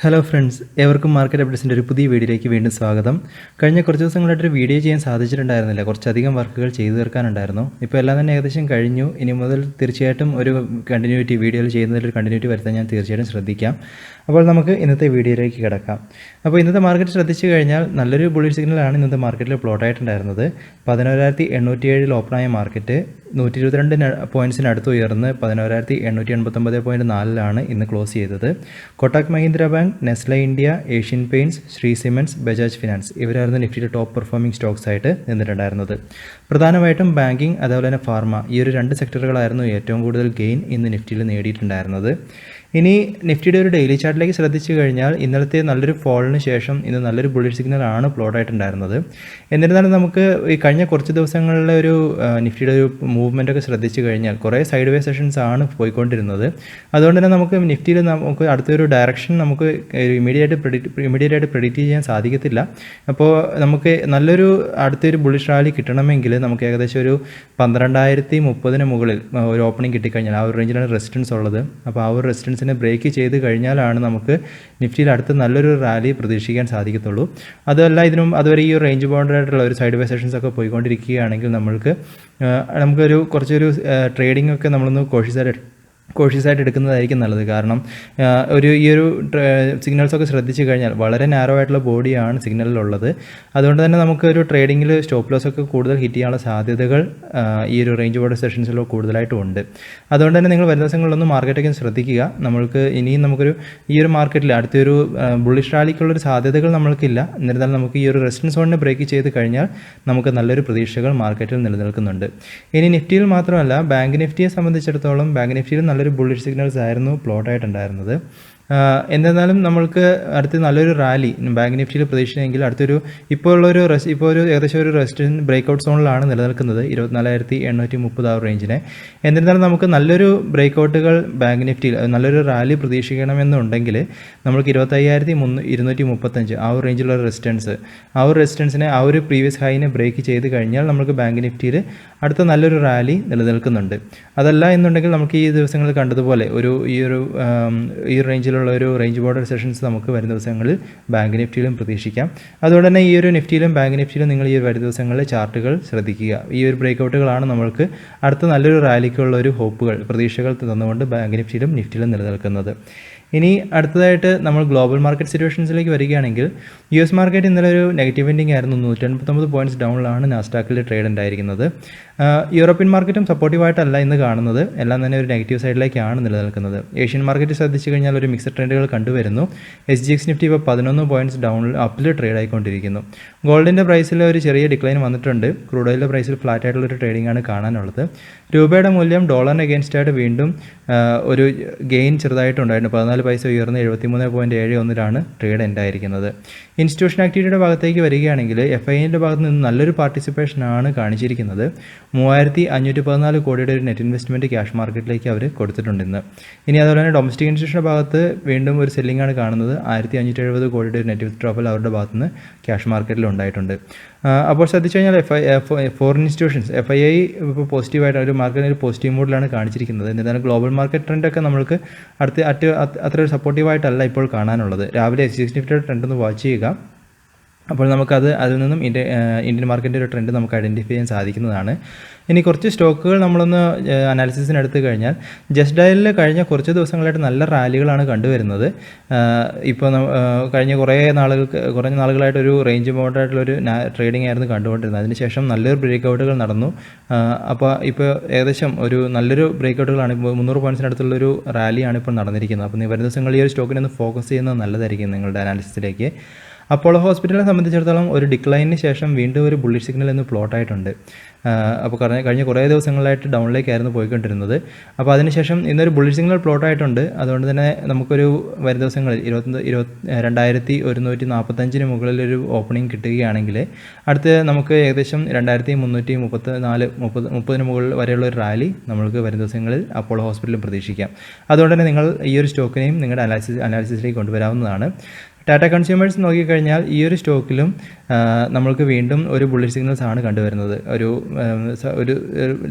Hello friends, ഏവർക്കും market അപ്ഡേറ്റ്സിൻ്റെ ഒരു പുതിയ വീഡിയോയിലേക്ക് വീണ്ടും സ്വാഗതം. കഴിഞ്ഞ കുറച്ച് ദിവസങ്ങളായിട്ടൊരു വീഡിയോ ചെയ്യാൻ സാധിച്ചിട്ടുണ്ടായിരുന്നില്ല. കുറച്ചധികം വർക്കുകൾ ചെയ്തു തീർക്കാനുണ്ടായിരുന്നു. ഇപ്പോൾ എല്ലാം തന്നെ ഏകദേശം കഴിഞ്ഞു. ഇനി മുതൽ തീർച്ചയായിട്ടും ഒരു കണ്ടിന്യൂറ്റി വീഡിയോയിൽ ചെയ്യുന്നതിലൊരു കണ്ടിന്യൂറ്റി വരുത്താൻ ഞാൻ തീർച്ചയായിട്ടും ശ്രദ്ധിക്കാം. അപ്പോൾ നമുക്ക് ഇന്നത്തെ വീഡിയോയിലേക്ക് കിടക്കാം. അപ്പോൾ ഇന്നത്തെ മാർക്കറ്റ് ശ്രദ്ധിച്ചു കഴിഞ്ഞാൽ നല്ലൊരു ബുള്ളിഷ് സിഗ്നലാണ് ഇന്നത്തെ മാർക്കറ്റിൽ പ്ലോട്ട് ആയിട്ടുണ്ടായിരുന്നത്. 11,807 ഓപ്പണായ മാർക്കറ്റ് 122 പോയിൻറ്റ്സിനടുത്ത് ഉയർന്ന് 11,889.4 ഇന്ന് ക്ലോസ് ചെയ്തത്. Kotak Mahindra Bank, Nestle India, Asian Paints, Shree Cements, Bajaj Finance ഇവരായിരുന്നു നിഫ്റ്റിയുടെ ടോപ്പ് പെർഫോമിംഗ് സ്റ്റോക്സ് ആയിട്ട് നിന്നിട്ടുണ്ടായിരുന്നത്. പ്രധാനമായിട്ടും ബാങ്കിങ് അതുപോലെ തന്നെ ഫാർമ ഈ ഒരു രണ്ട് സെക്ടറുകളായിരുന്നു ഏറ്റവും കൂടുതൽ ഗെയിൻ ഇന്ന് നിഫ്റ്റിയിൽ നേടിയിട്ടുണ്ടായിരുന്നത്. ഇനി നിഫ്റ്റിയുടെ ഒരു ഡെയിലി ചാർട്ടിലേക്ക് ശ്രദ്ധിച്ചു കഴിഞ്ഞാൽ ഇന്നലത്തെ നല്ലൊരു ഫോളിന് ശേഷം ഇന്ന് നല്ലൊരു ബുള്ളിഷ് സിഗ്നലാണ് പ്ലോട്ട് ആയിട്ടുണ്ടായിരുന്നത്. എന്നിരുന്നാലും നമുക്ക് ഈ കഴിഞ്ഞ കുറച്ച് ദിവസങ്ങളിലെ ഒരു നിഫ്റ്റിയുടെ ഒരു മൂവ്മെൻറ്റൊക്കെ ശ്രദ്ധിച്ചു കഴിഞ്ഞാൽ കുറേ സൈഡ് വേ സെഷൻസ് ആണ് പോയിക്കൊണ്ടിരുന്നത്. അതുകൊണ്ട് തന്നെ നമുക്ക് നിഫ്റ്റിയിൽ നമുക്ക് അടുത്തൊരു ഡയറക്ഷൻ നമുക്ക് ഇമീഡിയറ്റായിട്ട് പ്രെഡിക്റ്റ് ചെയ്യാൻ സാധിക്കത്തില്ല. അപ്പോൾ നമുക്ക് നല്ലൊരു അടുത്തൊരു ബുള്ളിഷ് റാലി കിട്ടണമെങ്കിൽ നമുക്ക് ഏകദേശം ഒരു 12,030 മുകളിൽ ഒരു ഓപ്പണിംഗ് കിട്ടിക്കഴിഞ്ഞാൽ ആ ഒരു റേഞ്ചിലാണ് റെസിസ്റ്റൻസ് ഉള്ളത്. അപ്പോൾ ആ ഒരു റെസിസ്റ്റൻസിനെ ബ്രേക്ക് ചെയ്ത് കഴിഞ്ഞാലാണ് നമുക്ക് നിഫ്റ്റിയിൽ അടുത്ത് നല്ലൊരു റാലി പ്രതീക്ഷിക്കാൻ സാധിക്കത്തുള്ളൂ. അതല്ല അതുവരെ ഈ ഒരു റേഞ്ച് ബൗണ്ടറായിട്ടുള്ള ഒരു സൈഡ് വേ സെഷൻസ് ഒക്കെ പോയിക്കൊണ്ടിരിക്കുകയാണെങ്കിൽ നമുക്കൊരു കുറച്ചൊരു ട്രേഡിംഗ് ഒക്കെ നമ്മളൊന്ന് കോഷ്യസ് ആയിട്ട് എടുക്കുന്നതായിരിക്കും നല്ലത്. കാരണം ഈ ഒരു സിഗ്നൽസൊക്കെ ശ്രദ്ധിച്ചു കഴിഞ്ഞാൽ വളരെ നാരോ ആയിട്ടുള്ള ബോഡിയാണ് സിഗ്നലിലുള്ളത്. അതുകൊണ്ട് തന്നെ നമുക്കൊരു ട്രേഡിങ്ങിൽ സ്റ്റോപ്പ് ലോസ് ഒക്കെ കൂടുതൽ ഹിറ്റ് ചെയ്യാനുള്ള സാധ്യതകൾ ഈ ഒരു റേഞ്ച് ബോർഡർ സെഷൻസിൽ കൂടുതലായിട്ടും ഉണ്ട്. അതുകൊണ്ട് തന്നെ നിങ്ങൾ വരുന്ന ദിവസങ്ങളിലൊന്നും മാർക്കറ്റൊക്കെ ശ്രദ്ധിക്കുക. നമുക്കൊരു ഈ ഒരു മാർക്കറ്റിൽ അടുത്തൊരു ബുള്ളിഷ് റാലിക്കുള്ളൊരു സാധ്യതകൾ നമ്മൾക്കില്ല. എന്നിരുന്നാലും നമുക്ക് ഈ ഒരു റെസിസ്റ്റൻസ് സോണിനെ ബ്രേക്ക് ചെയ്ത് കഴിഞ്ഞാൽ നമുക്ക് നല്ലൊരു പ്രതീക്ഷകൾ മാർക്കറ്റിൽ നിലനിൽക്കുന്നുണ്ട്. ഇനി നിഫ്റ്റിയിൽ മാത്രമല്ല, ബാങ്ക് നിഫ്റ്റിയെ സംബന്ധിച്ചിടത്തോളം ബാങ്ക് നിഫ്റ്റിയിൽ നല്ലൊരു ബുള്ളിഷ് സിഗ്നൽസ് ആയിരുന്നു പ്ലോട്ട് ആയിട്ടുണ്ടായിരുന്നത്. എന്നിരുന്നാലും നമ്മൾക്ക് അടുത്ത് നല്ലൊരു റാലി ബാങ്ക് നിഫ്റ്റിയിൽ പ്രതീക്ഷിച്ചെങ്കിൽ ഇപ്പോൾ ഒരു ഏകദേശം ഒരു റെസിസ്റ്റൻസ് ബ്രേക്ക്ഔട്ട് സോണിലാണ് നിലനിൽക്കുന്നത് 24,830 ആ റേഞ്ചിനെ. എന്നിരുന്നാലും നമുക്ക് നല്ലൊരു ബ്രേക്ക്ഔട്ടുകൾ ബാങ്ക് നിഫ്റ്റിയിൽ നല്ലൊരു റാലി പ്രതീക്ഷിക്കണമെന്നുണ്ടെങ്കിൽ നമ്മൾക്ക് 25,235 ആ ഒരു റേഞ്ചിലുള്ള റെസിസ്റ്റൻസിനെ ആ ഒരു പ്രീവിയസ് ഹൈനെ ബ്രേക്ക് ചെയ്ത് കഴിഞ്ഞാൽ നമുക്ക് ബാങ്ക് നിഫ്റ്റിയിൽ അടുത്ത നല്ലൊരു റാലി നിലനിൽക്കുന്നുണ്ട്. അതല്ല എന്നുണ്ടെങ്കിൽ നമുക്ക് ഈ ദിവസങ്ങളിൽ കണ്ടതുപോലെ ഈ റേഞ്ചിലുള്ള ഒരു റേഞ്ച് ബോർഡർ സെഷൻസ് നമുക്ക് വരുന്ന ദിവസങ്ങളിൽ ബാങ്ക് നിഫ്റ്റിയിലും പ്രതീക്ഷിക്കാം. അതുകൊണ്ട് തന്നെ ഈ ഒരു നിഫ്റ്റിയിലും ബാങ്ക് നിഫ്റ്റിയിലും നിങ്ങൾ ഈ വരുന്ന ദിവസങ്ങളിൽ ചാർട്ടുകൾ ശ്രദ്ധിക്കുക. ഈ ഒരു ബ്രേക്ക്ഔട്ടുകളാണ് നമ്മൾക്ക് അടുത്ത നല്ലൊരു റാലിക്കുള്ള ഒരു പ്രതീക്ഷകൾ തന്നുകൊണ്ട് ബാങ്ക് നിഫ്റ്റിയിലും നിലനിൽക്കുന്നത്. ഇനി അടുത്തതായിട്ട് നമ്മൾ ഗ്ലോബൽ മാർക്കറ്റ് സിറ്റുവേഷൻസിലേക്ക് വരികയാണെങ്കിൽ US മാർക്കറ്റ് ഇന്നലെ ഒരു നെഗറ്റീവ് എൻഡിംഗ് ആയിരുന്നു. 189 പോയിൻറ്റ്സ് ഡൗണിലാണ് നാസ്ഡാക്കിൽ ട്രേഡ് ഉണ്ടായിരിക്കുന്നത്. യൂറോപ്യൻ മാർക്കറ്റും സപ്പോർട്ടീവായിട്ടല്ല ഇന്ന് കാണുന്നത്. എല്ലാം തന്നെ ഒരു നെഗറ്റീവ് സൈഡിലേക്കാണ് നിലനിൽക്കുന്നത്. ഏഷ്യൻ മാർക്കറ്റ് ശ്രദ്ധിച്ചു കഴിഞ്ഞാൽ ഒരു മിക്സഡ് ട്രെൻഡുകൾ കണ്ടുവരുന്നു. SGX നിഫ്റ്റി ഇപ്പോൾ 11 പോയിൻറ്റ്സ് അപ്പിൽ ട്രേഡ് ആയിക്കൊണ്ടിരിക്കുന്നു. ഗോൾഡിൻ്റെ പ്രൈസിൽ ഒരു ചെറിയ ഡിക്ലൈൻ വന്നിട്ടുണ്ട്. ക്രൂഡ് ഓയിലിൻ്റെ പ്രൈസിൽ ഫ്ലാറ്റ് ആയിട്ടുള്ളൊരു ട്രേഡിംഗ് ആണ് കാണാനുള്ളത്. രൂപയുടെ മൂല്യം ഡോളറിന് അഗേൻസ്റ്റ് ആയിട്ട് വീണ്ടും ഒരു ഗെയിൻ ചെറുതായിട്ടുണ്ടായിരുന്നു. 14 പൈസ ഉയർന്ന് 73.71 ട്രേഡ് എൻഡ് ആയിരിക്കുന്നത്. ഇൻസ്റ്റിറ്റ്യൂഷൻ ആക്ടിവിറ്റിയുടെ ഭാഗത്തേക്ക് വരികയാണെങ്കിൽ FIIൻ്റെ ഭാഗത്ത് നിന്ന് നല്ലൊരു പാർട്ടിസിപ്പേഷനാണ് കാണിച്ചിരിക്കുന്നത്. 3,514 കോടിയുടെ ഒരു നെറ്റ് ഇൻവെസ്റ്റ്മെൻറ്റ് ക്യാഷ് മാർക്കറ്റിലേക്ക് അവർ കൊടുത്തിട്ടുണ്ട് ഇന്ന്. ഇനി അതുപോലെ തന്നെ ഡൊമസ്റ്റിക് ഇൻസ്റ്റിറ്റ്യൂഷൻ്റെ ഭാഗത്ത് വീണ്ടും ഒരു സെല്ലിംഗ് ആണ് കാണുന്നത്. 1,570 കോടിയുടെ ഒരു നെറ്റ് വിത്ഡ്രോവൽ അവരുടെ ഭാഗത്ത് നിന്ന് ക്യാഷ് മാർക്കറ്റിൽ ഉണ്ടായിട്ടുണ്ട്. അപ്പോൾ ശ്രദ്ധിച്ചു കഴിഞ്ഞാൽ ഫോറിൻ ഇൻസ്റ്റിറ്റ്യൂഷൻസ് FII ഇപ്പോൾ പോസിറ്റീവായിട്ട് ഒരു മാർക്കറ്റിന് ഒരു പോസിറ്റീവ് മൂഡിലാണ് കാണിച്ചിരിക്കുന്നത്. എന്നിരുന്നാലും ഗ്ലോബൽ മാർക്കറ്റ് ട്രെൻഡൊക്കെ നമ്മൾക്ക് അത്ര ഒരു സപ്പോർട്ടീവായിട്ടല്ല ഇപ്പോൾ കാണാനുള്ളത്. രാവിലെ SGX നിഫ്റ്റിയുടെ ട്രെൻഡ് ഒന്ന് വാച്ച് ചെയ്യുക. അപ്പോൾ അതിൽ നിന്നും ഇന്ത്യൻ മാർക്കറ്റിൻ്റെ ഒരു ട്രെൻഡ് നമുക്ക് ഐഡൻറ്റിഫൈ ചെയ്യാൻ സാധിക്കുന്നതാണ്. ഇനി കുറച്ച് സ്റ്റോക്കുകൾ നമ്മളൊന്ന് അനാലിസിസിന് എടുത്തു കഴിഞ്ഞാൽ ജസ്റ്റ് ഡയലിൽ കഴിഞ്ഞ കുറച്ച് ദിവസങ്ങളായിട്ട് നല്ല റാലികളാണ് കണ്ടുവരുന്നത്. ഇപ്പോൾ കഴിഞ്ഞ കുറേ നാളുകളായിട്ടൊരു റേഞ്ച് ബൗണ്ടറായിട്ടുള്ളൊരു ട്രേഡിംഗ് ആയിരുന്നു കണ്ടുകൊണ്ടിരുന്നത്. അതിനുശേഷം നല്ലൊരു ബ്രേക്ക്ഔട്ടുകൾ നടന്നു. അപ്പോൾ ഇപ്പോൾ ഏകദേശം ഒരു നല്ലൊരു ബ്രേക്ക്ഔട്ടുകളാണ്. ഇപ്പോൾ 300 പോയിൻറ്റ്സിനടുത്തുള്ളൊരു റാലിയാണ് ഇപ്പോൾ നടന്നിരിക്കുന്നത്. അപ്പോൾ വരുന്ന ദിവസങ്ങളിൽ ഈ ഒരു സ്റ്റോക്കിനെ ഒന്ന് ഫോക്കസ് ചെയ്യുന്നത് നല്ലതായിരിക്കും നിങ്ങളുടെ അനാലിസിസിലേക്ക്. അപ്പോളോ ഹോസ്പിറ്റലിനെ സംബന്ധിച്ചിടത്തോളം ഒരു ഡിക്ലൈനിന് ശേഷം വീണ്ടും ഒരു ബുള്ളിഷ് സിഗ്നൽ എന്ന് പ്ലോട്ട് ആയിട്ടുണ്ട്. അപ്പോൾ കഴിഞ്ഞ കുറേ ദിവസങ്ങളായിട്ട് ഡൗണിലേക്കായിരുന്നു പോയിക്കൊണ്ടിരുന്നത്. അപ്പോൾ അതിനുശേഷം ഇന്നൊരു ബുള്ളിഷ് സിഗ്നൽ പ്ലോട്ട് ആയിട്ടുണ്ട്. അതുകൊണ്ട് തന്നെ നമുക്കൊരു വരും ദിവസങ്ങളിൽ 22,145 മുകളിലൊരു ഓപ്പണിംഗ് കിട്ടുകയാണെങ്കിൽ അടുത്ത് നമുക്ക് ഏകദേശം 2,334 മുകളിൽ വരെയുള്ള ഒരു റാലി നമ്മൾക്ക് വരും ദിവസങ്ങളിൽ അപ്പോളോ ഹോസ്പിറ്റലിൽ പ്രതീക്ഷിക്കാം. അതുകൊണ്ട് തന്നെ നിങ്ങൾ ഈ ഒരു സ്റ്റോക്കിനെയും നിങ്ങളുടെ അനാലിസിസിലേക്ക് കൊണ്ടുവരാവുന്നതാണ്. ടാറ്റ കൺസ്യൂമേഴ്സ് നോക്കിക്കഴിഞ്ഞാൽ ഈ ഒരു സ്റ്റോക്കിലും നമ്മൾക്ക് വീണ്ടും ഒരു ബുള്ളിഷ് സിഗ്നൽസ് ആണ് കണ്ടുവരുന്നത്. ഒരു ഒരു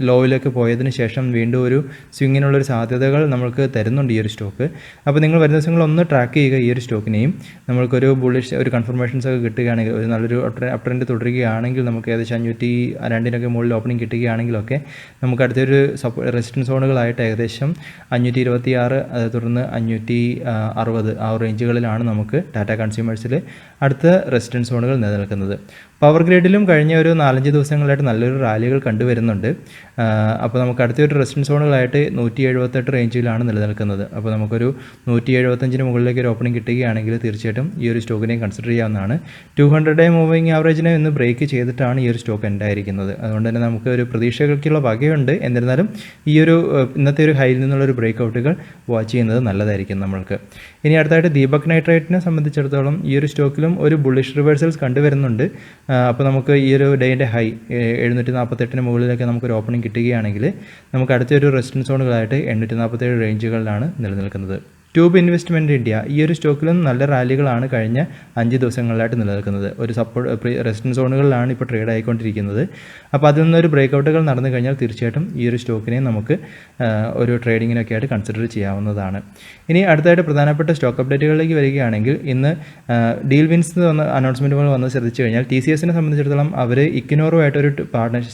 ലോയിലേക്ക് പോയതിന് ശേഷം വീണ്ടും ഒരു സ്വിങ്ങിനുള്ളൊരു സാധ്യതകൾ നമ്മൾക്ക് തരുന്നുണ്ട് ഈ ഒരു സ്റ്റോക്ക്. അപ്പോൾ നിങ്ങൾ വരുന്ന ദിവസങ്ങളൊന്ന് ട്രാക്ക് ചെയ്യുക ഈ ഒരു സ്റ്റോക്കിനെയും. നമ്മൾക്കൊരു ബുള്ളിഷ് ഒരു കൺഫർമേഷൻസ് ഒക്കെ കിട്ടുകയാണെങ്കിൽ, ഒരു നല്ലൊരു അപ് ട്രെൻഡ് തുടരുകയാണെങ്കിൽ, നമുക്ക് ഏകദേശം 502 മുകളിൽ ഓപ്പണിംഗ് കിട്ടുകയാണെങ്കിലൊക്കെ നമുക്ക് അടുത്തൊരു റെസിസ്റ്റൻസ് സോണുകളായിട്ട് ഏകദേശം 526, തുടർന്ന് 560 ആ റേഞ്ചുകളിലാണ് നമുക്ക് ടാറ്റ കൺസ്യൂമേഴ്സിൽ അടുത്ത റെസിസ്റ്റൻസ് സോണുകൾ നിലനിൽക്കുന്നത്. പവർ ഗ്രേഡിലും കഴിഞ്ഞ ഒരു 4-5 ദിവസങ്ങളായിട്ട് നല്ലൊരു റാലികൾ കണ്ടുവരുന്നുണ്ട്. അപ്പോൾ നമുക്ക് അടുത്തൊരു റെസിസ്റ്റൻസ് സോണുകളായിട്ട് 178 റേഞ്ചിലാണ് നിലനിൽക്കുന്നത്. അപ്പോൾ നമുക്കൊരു 175 മുകളിലേക്ക് ഒരു ഓപ്പണിംഗ് കിട്ടുകയാണെങ്കിൽ തീർച്ചയായിട്ടും ഈ ഒരു സ്റ്റോക്കിനെ കൺസിഡർ ചെയ്യാവുന്നതാണ്. 200-ഡേ മൂവിങ് ആവറേജിനെ ഇന്ന് ബ്രേക്ക് ചെയ്തിട്ടാണ് ഈ ഒരു സ്റ്റോക്ക് ഉണ്ടായിരിക്കുന്നത്. അതുകൊണ്ട് തന്നെ നമുക്ക് ഒരു പ്രതീക്ഷകൾക്കുള്ള വകയുണ്ട്. എന്നിരുന്നാലും ഈ ഒരു ഇന്നത്തെ ഒരു ഹൈയിൽ നിന്നുള്ളൊരു ബ്രേക്ക് ഔട്ടുകൾ വാച്ച് ചെയ്യുന്നത് നല്ലതായിരിക്കും നമ്മൾക്ക്. ഇനി അടുത്തായിട്ട് ദീപക് നൈട്രേറ്റിനെ സംബന്ധിച്ചിടത്തോളം ഈ ഒരു സ്റ്റോക്കിലും ഒരു ബുള്ളിഷ് റിവേഴ്സൽസ് കണ്ടുവരുന്നുണ്ട്. അപ്പോൾ നമുക്ക് ഈ ഒരു ഡേയുടെ ഹൈ 748 മുകളിലേക്ക് നമുക്കൊരു ഓപ്പണിംഗ് കിട്ടുകയാണെങ്കിൽ നമുക്ക് അടുത്തൊരു റെസിസ്റ്റൻസ് സോണുകളായിട്ട് 847 റേഞ്ചുകളിലാണ് നിലനിൽക്കുന്നത്. ട്യൂബ് ഇൻവെസ്റ്റ്മെൻറ്റ് ഇന്ത്യ ഈ ഒരു സ്റ്റോക്കിലും നല്ല റാലികളാണ് കഴിഞ്ഞ 5 ദിവസങ്ങളിലായിട്ട് നിലനിൽക്കുന്നത്. ഒരു റെസിസ്റ്റൻസ് സോണുകളിലാണ് ഇപ്പോൾ ട്രേഡ് ആയിക്കൊണ്ടിരിക്കുന്നത്. അപ്പോൾ അതിൽ നിന്നൊരു ബ്രേക്ക് ഔട്ടുകൾ നടന്നു കഴിഞ്ഞാൽ തീർച്ചയായിട്ടും ഈ ഒരു സ്റ്റോക്കിനെ നമുക്ക് ഒരു ട്രേഡിങ്ങിനൊക്കെ ആയിട്ട് കൺസിഡർ ചെയ്യാവുന്നതാണ്. ഇനി അടുത്തായിട്ട് പ്രധാനപ്പെട്ട സ്റ്റോക്ക് അപ്ഡേറ്റുകളിലേക്ക് വരികയാണെങ്കിൽ, ഇന്ന് ഡീൽ വിൻസ് വന്ന അനൗൺസ്മെൻറ്റുകൾ വന്ന് ശ്രദ്ധിച്ചു കഴിഞ്ഞാൽ TCSനെ സംബന്ധിച്ചിടത്തോളം അവർ ഇഗ്നോറുമായിട്ടൊരു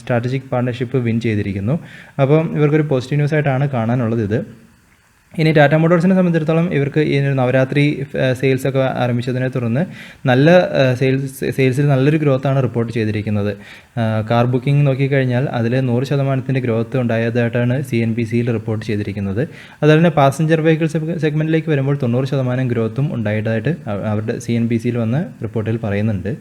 സ്ട്രാറ്റജിക് പാർട്ണർഷിപ്പ് വിൻ ചെയ്തിരിക്കുന്നു. അപ്പം ഇവർക്കൊരു പോസിറ്റീവ് ന്യൂസ് ആയിട്ടാണ് കാണാനുള്ളത് ഇത്. ഇനി ടാറ്റ മോട്ടോഴ്സിനെ സംബന്ധിച്ചിടത്തോളം ഇവർക്ക് ഈ നവരാത്രി സെയിൽസൊക്കെ ആരംഭിച്ചതിനെ തുടർന്ന് നല്ല സെയിൽസിൽ നല്ലൊരു ഗ്രോത്താണ് റിപ്പോർട്ട് ചെയ്തിരിക്കുന്നത്. കാർ ബുക്കിംഗ് നോക്കിക്കഴിഞ്ഞാൽ അതിൽ 100% ഗ്രോത്ത് ഉണ്ടായതായിട്ടാണ് CNBCയിൽ റിപ്പോർട്ട് ചെയ്തിരിക്കുന്നത്. അതുപോലെ തന്നെ പാസഞ്ചർ വെഹിക്കിൾ സെഗ്മെൻറ്റിലേക്ക് വരുമ്പോൾ 90% ഗ്രോത്തും ഉണ്ടായതായിട്ട് അവരുടെ CNBCയിൽ വന്ന റിപ്പോർട്ടിൽ പറയുന്നുണ്ട്.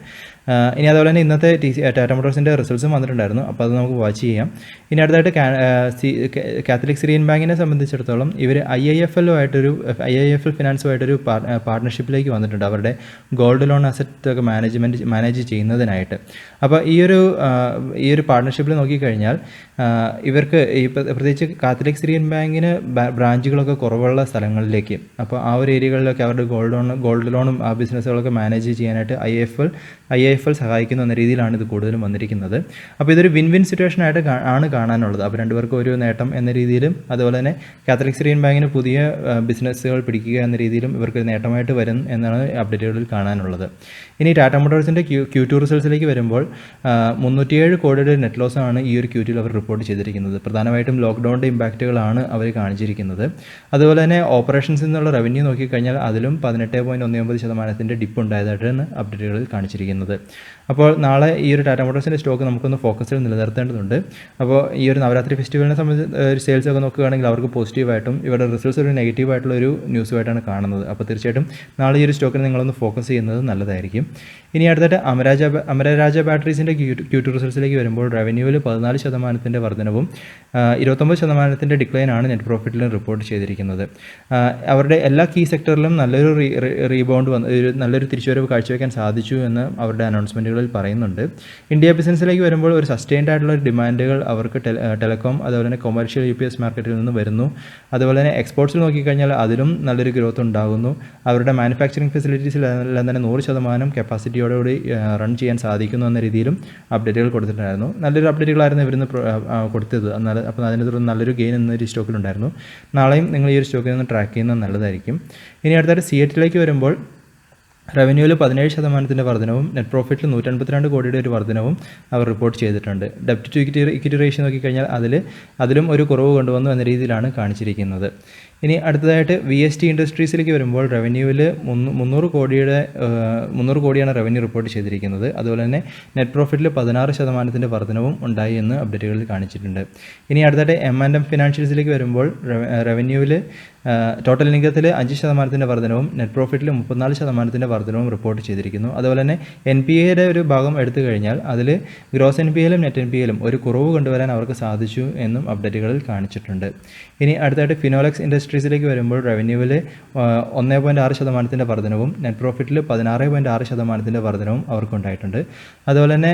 ഇനി അതുപോലെ തന്നെ ഇന്നത്തെ ടാറ്റ മോട്ടോഴ്സിൻ്റെ റിസൾട്ട്സും വന്നിട്ടുണ്ടായിരുന്നു. അപ്പോൾ അത് നമുക്ക് വാച്ച് ചെയ്യാം. ഇനി അടുത്തായിട്ട് കാത്തലിക് സിറിയൻ ബാങ്കിനെ സംബന്ധിച്ചിടത്തോളം ഇവർ IIFL ഫിനാൻസുമായിട്ടൊരു പാർട്ണർഷിപ്പിലേക്ക് വന്നിട്ടുണ്ട്, അവരുടെ ഗോൾഡ് ലോൺ അസറ്റ് ഒക്കെ മാനേജ് ചെയ്യുന്നതിനായിട്ട്. അപ്പോൾ ഈ ഒരു പാർട്ണർഷിപ്പിൽ നോക്കിക്കഴിഞ്ഞാൽ ഇവർക്ക് പ്രത്യേകിച്ച് കാത്തലിക് സിറിയൻ ബാങ്കിന് ബ്രാഞ്ചുകളൊക്കെ കുറവുള്ള സ്ഥലങ്ങളിലേക്ക്, അപ്പോൾ ആ ഒരു ഏരിയകളിലൊക്കെ അവരുടെ ഗോൾഡ് ലോണും ആ ബിസിനസ്സുകളൊക്കെ മാനേജ് ചെയ്യാനായിട്ട് IIFL സഹായിക്കുന്നു എന്ന രീതിയിലാണ് ഇത് കൂടുതലും വന്നിരിക്കുന്നത്. അപ്പോൾ ഇതൊരു വിൻ വിൻ സിറ്റുവേഷൻ ആയിട്ട് ആണ് കാണാനുള്ളത്. അപ്പോൾ രണ്ടുപേർക്കും ഒരു നേട്ടം എന്ന രീതിയിലും അതുപോലെ തന്നെ കാത്തലിക് സിറിയൻ ബാങ്കിന് പുതിയ ബിസിനസ്സുകൾ പിടിക്കുക എന്ന രീതിയിലും ഇവർക്ക് നേട്ടമായിട്ട് വരും എന്നാണ് അപ്ഡേറ്റുകളിൽ കാണാനുള്ളത്. ഇനി ടാറ്റ മോട്ടോഴ്സിൻ്റെ Q2 റിസൾട്ട്സിലേക്ക് വരുമ്പോൾ 307 കോടിയുടെ നെറ്റ് ലോസ് ആണ് ഈ ഒരു Q2 അവർ റിപ്പോർട്ട് ചെയ്തിരിക്കുന്നത്. പ്രധാനമായിട്ടും ലോക്ക്ഡൗണിൻ്റെ ഇമ്പാക്റ്റുകളാണ് അവർ കാണിച്ചിരിക്കുന്നത്. അതുപോലെ തന്നെ ഓപ്പറേഷൻസിൽ നിന്നുള്ള റവന്യൂ നോക്കിക്കഴിഞ്ഞാൽ അതിലും 18.19% ഡിപ്പ് ഉണ്ടായതായിട്ടാണ് അപ്ഡേറ്റുകളിൽ കാണിച്ചിരിക്കുന്നത്. അപ്പോൾ നാളെ ഈ ഒരു ടാറ്റ മോട്ടോഴ്സിൻ്റെ സ്റ്റോക്ക് നമുക്കൊന്ന് ഫോക്കസിൽ നിലനിർത്തേണ്ടതുണ്ട്. അപ്പോൾ ഈ ഒരു നവരാത്രി ഫെസ്റ്റിവലിനെ സംബന്ധിച്ച് സെയിൽസ് ഒക്കെ നോക്കുകയാണെങ്കിൽ അവർക്ക് പോസിറ്റീവായിട്ടും ഇവരുടെ റിസൾട്ട്സ് ഒരു നെഗറ്റീവായിട്ടുള്ള ഒരു ന്യൂസുമായിട്ടാണ് കാണുന്നത്. അപ്പോൾ തീർച്ചയായിട്ടും നാളെ ഈ ഒരു സ്റ്റോക്കിനെ നിങ്ങളൊന്ന് ഫോക്കസ് ചെയ്യുന്നത് നല്ലതായിരിക്കും. ഇനി അടുത്തായിട്ട് അമരരാജ ബാറ്ററീസിൻ്റെ Q2 റിസൾട്ട്സിലേക്ക് വരുമ്പോൾ റവന്യൂവിൽ 14% വർധനവും 29% ഡിക്ലൈനാണ് നെറ്റ് പ്രോഫിറ്റിലും റിപ്പോർട്ട് ചെയ്തിരിക്കുന്നത്. അവരുടെ എല്ലാ കീ സെക്ടറിലും നല്ലൊരു റീബൗണ്ട് നല്ലൊരു തിരിച്ചുവരവ് കാഴ്ചവെക്കാൻ സാധിച്ചു എന്ന് അവരുടെ അനൗൺസ്മെൻറ്റുകളിൽ പറയുന്നുണ്ട്. ഇന്ത്യ ബിസിനസ്സിലേക്ക് വരുമ്പോൾ ഒരു സസ്റ്റെയിൻഡ് ആയിട്ടുള്ള ഡിമാൻഡുകൾ അവർക്ക് ടെലികോം അതുപോലെ തന്നെ കൊമേഴ്ഷ്യൽ UPS മാർക്കറ്റിൽ നിന്ന് വരുന്നു. അതുപോലെ തന്നെ എക്സ്പോർട്സിൽ നോക്കിക്കഴിഞ്ഞാൽ അതിലും നല്ലൊരു ഗ്രോത്ത് ഉണ്ടാകുന്നു. അവരുടെ മാനുഫാക്ചറിങ് ഫെസിലിറ്റീസിലെല്ലാം തന്നെ 100% കപ്പാസിറ്റിയോടുകൂടി റൺ ചെയ്യാൻ സാധിക്കുന്നു എന്ന രീതിയിലും അപ്ഡേറ്റുകൾ കൊടുത്തിട്ടുണ്ടായിരുന്നു. നല്ലൊരു അപ്ഡേറ്റുകളായിരുന്നു ഇവരിന്ന് കൊടുത്തത്. അപ്പോൾ അതിനെ തുടർന്ന് നല്ലൊരു ഗെയിൻ എന്നൊരു സ്റ്റോക്കിലുണ്ടായിരുന്നു. നാളെയും നിങ്ങൾ ഈ ഒരു സ്റ്റോക്കിൽ നിന്ന് ട്രാക്ക് ചെയ്യുന്നത് നല്ലതായിരിക്കും. ഇനി അടുത്തായിട്ട് CEATലേക്ക് വരുമ്പോൾ റവന്യൂവിൽ 17% വർധനവും നെറ്റ് പ്രോഫിറ്റിൽ 152 കോടിയുടെ ഒരു വർധനവും അവർ റിപ്പോർട്ട് ചെയ്തിട്ടുണ്ട്. ഡെപ്റ്റ് ടു ഇക്വിറ്റി റേഷ്യോ നോക്കിക്കഴിഞ്ഞാൽ അതിലും ഒരു കുറവ് കൊണ്ടുവന്നു എന്ന രീതിയിലാണ് കാണിച്ചിരിക്കുന്നത്. ഇനി അടുത്തതായിട്ട് VST ഇൻഡസ്ട്രീസിലേക്ക് വരുമ്പോൾ റവന്യൂവിൽ 300 കോടിയാണ് റവന്യൂ റിപ്പോർട്ട് ചെയ്തിരിക്കുന്നത്. അതുപോലെ തന്നെ നെറ്റ് പ്രോഫിറ്റിൽ 16% വർധനവും ഉണ്ടായി എന്ന് അപ്ഡേറ്റുകളിൽ കാണിച്ചിട്ടുണ്ട്. ഇനി അടുത്തായിട്ട് M&M ഫിനാൻഷ്യൽസിലേക്ക് വരുമ്പോൾ റവന്യൂവിൽ ടോട്ടൽ ഇൻകത്തിൽ 5% വർധനവും നെറ്റ് പ്രോഫിറ്റിൽ 34% വർധനവും റിപ്പോർട്ട് ചെയ്തിരിക്കുന്നു. അതുപോലെ തന്നെ NPAയുടെ ഒരു ഭാഗം എടുത്തു കഴിഞ്ഞാൽ അതിൽ ഗ്രോസ് NPAയിലും നെറ്റ് NPAയിലും ഒരു കുറവ് കൊണ്ടുവരാൻ അവർക്ക് സാധിച്ചു എന്നും അപ്ഡേറ്റുകളിൽ കാണിച്ചിട്ടുണ്ട്. ഇനി അടുത്തായിട്ട് ഫിനോലെക്സ് ഇൻഡസ്ട്രീസ് ഇൻഡസ്ട്രീസിലേക്ക് വരുമ്പോൾ റവന്യൂവിൽ 1.6% വർധനവും നെറ്റ് പ്രോഫിറ്റിൽ 16.6% വർധനവും അവർക്കുണ്ടായിട്ടുണ്ട്. അതുപോലെ തന്നെ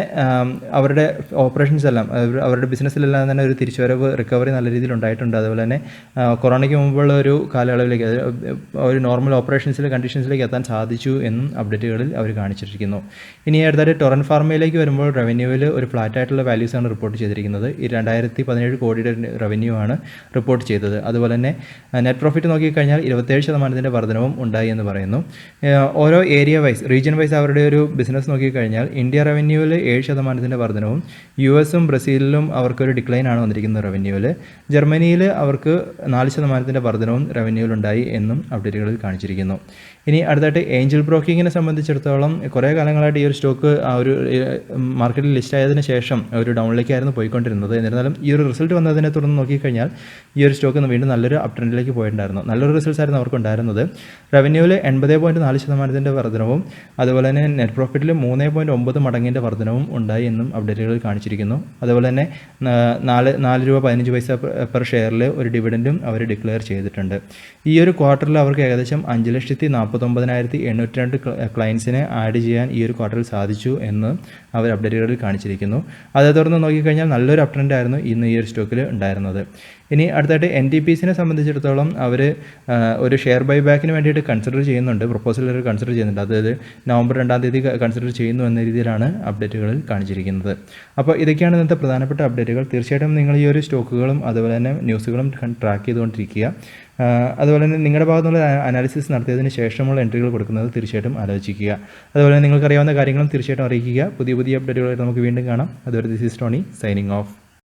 അവരുടെ ഓപ്പറേഷൻസ് എല്ലാം അവരുടെ ബിസിനസ്സിലെല്ലാം തന്നെ ഒരു തിരിച്ചുവരവ് റിക്കവറി നല്ല രീതിയിൽ ഉണ്ടായിട്ടുണ്ട്. അതുപോലെ തന്നെ കൊറോണയ്ക്ക് മുമ്പുള്ള ഒരു കാലയളവിലേക്ക് ഒരു നോർമൽ ഓപ്പറേഷൻസിലെ കണ്ടീഷൻസിലേക്ക് എത്താൻ സാധിച്ചു എന്നും അപ്ഡേറ്റുകളിൽ അവർ കാണിച്ചിരിക്കുന്നു. ഇനി അടുത്തായിട്ട് ടൊറൻറ്റ് ഫാർമയിലേക്ക് വരുമ്പോൾ റവന്യൂവിൽ ഒരു ഫ്ലാറ്റ് ആയിട്ടുള്ള വാല്യൂസാണ് റിപ്പോർട്ട് ചെയ്തിരിക്കുന്നത്. 2017 കോടിയുടെ റവന്യൂ ആണ് റിപ്പോർട്ട് ചെയ്തത്. അതുപോലെ തന്നെ നെറ്റ് പ്രോഫിറ്റ് നോക്കിക്കഴിഞ്ഞാൽ 27% വർധനവും ഉണ്ടായി എന്ന് പറയുന്നു. ഓരോ ഏരിയ വൈസ് റീജിയൻ വൈസ് അവരുടെ ഒരു ബിസിനസ് നോക്കിക്കഴിഞ്ഞാൽ ഇന്ത്യ റവന്യൂവിൽ 7% വർധനവും യുഎസും ബ്രസീലിലും അവർക്കൊരു ഡിക്ലൈൻ ആണ് വന്നിരിക്കുന്നത് റവന്യൂവിൽ. ജർമ്മനിയിൽ അവർക്ക് 4% വർധനവും റവന്യൂവിലുണ്ടായി എന്നും അപ്ഡേറ്റുകളിൽ കാണിച്ചിരിക്കുന്നു. ഇനി അടുത്തായിട്ട് ഏഞ്ചൽ ബ്രോക്കിങ്ങിനെ സംബന്ധിച്ചിടത്തോളം കുറേ കാലങ്ങളായിട്ട് ഈ ഒരു സ്റ്റോക്ക് ആ ഒരു മാർക്കറ്റിൽ ലിസ്റ്റ് ആയതിനു ശേഷം ഒരു ഡൗണിലേക്കായിരുന്നു പോയിക്കൊണ്ടിരുന്നത്. എന്നിരുന്നാലും ഈ ഒരു റിസൾട്ട് വന്നതിനെ തുടർന്ന് നോക്കിക്കഴിഞ്ഞാൽ ഈ ഒരു സ്റ്റോക്ക് വീണ്ടും നല്ലൊരു അപ് ട്രെൻഡിലേക്ക് പോയിട്ടുണ്ടായിരുന്നു. നല്ലൊരു റിസൾട്ട്സ് ആയിരുന്നു അവർക്കുണ്ടായിരുന്നത്. റവന്യൂവിൽ 80.4% വർധനവും അതുപോലെ തന്നെ നെറ്റ് പ്രോഫിറ്റിൽ 3.9 മടങ്ങിൻ്റെ വർധനവും ഉണ്ടായി എന്നും അപ്ഡേറ്റുകളിൽ കാണിച്ചിരിക്കുന്നു. അതുപോലെ തന്നെ 4 രൂപ 15 പൈസ പെർ ഷെയറിൽ ഒരു ഡിവിഡൻറ്റും അവർ ഡിക്ലെയർ ചെയ്തിട്ടുണ്ട്. ഈ ഒരു ക്വാർട്ടറിൽ അവർക്ക് ഏകദേശം 5,49,802 ക്ലയൻസിനെ ആഡ് ചെയ്യാൻ ഈ ഒരു ക്വാർട്ടറിൽ സാധിച്ചു എന്ന് അവർ അപ്ഡേറ്റുകളിൽ കാണിച്ചിരിക്കുന്നു. അതേ തുടർന്ന് നോക്കിക്കഴിഞ്ഞാൽ നല്ലൊരു അപ് ട്രെൻഡ് ആയിരുന്നു ഇന്ന് ഈ ഒരു സ്റ്റോക്കിൽ ഉണ്ടായിരുന്നത്. ഇനി അടുത്തായിട്ട് NTPCനെ സംബന്ധിച്ചിടത്തോളം അവർ ഒരു ഷെയർ ബൈ ബാക്കിന് വേണ്ടിയിട്ട് കൺസിഡർ ചെയ്യുന്നുണ്ട്, പ്രൊപ്പോസൽ കൺസിഡർ ചെയ്യുന്നുണ്ട്. അതായത് നവംബർ 2-ാം തീയതി കൺസിഡർ ചെയ്യുന്നു എന്ന രീതിയിലാണ് അപ്ഡേറ്റുകളിൽ കാണിച്ചിരിക്കുന്നത്. അപ്പോൾ ഇതൊക്കെയാണ് ഇന്നത്തെ പ്രധാനപ്പെട്ട അപ്ഡേറ്റുകൾ. തീർച്ചയായിട്ടും നിങ്ങൾ ഈ ഒരു സ്റ്റോക്കുകളും അതുപോലെ തന്നെ ന്യൂസുകളും ട്രാക്ക് ചെയ്തുകൊണ്ടിരിക്കുക. അതുപോലെ തന്നെ നിങ്ങളുടെ ഭാഗത്തുനിന്നുള്ള അനാലിസിസ് നടത്തിയതിന് ശേഷമുള്ള എൻട്രികൾ കൊടുക്കുന്നത് തീർച്ചയായിട്ടും ആലോചിക്കുക. അതുപോലെ നിങ്ങൾക്കറിയാവുന്ന കാര്യങ്ങളും തീർച്ചയായിട്ടും അറിയിക്കുക. പുതിയ അപ്ഡേറ്റുകളായിട്ട് നമുക്ക് വീണ്ടും കാണാം. അതുവരെ this is Tony signing off.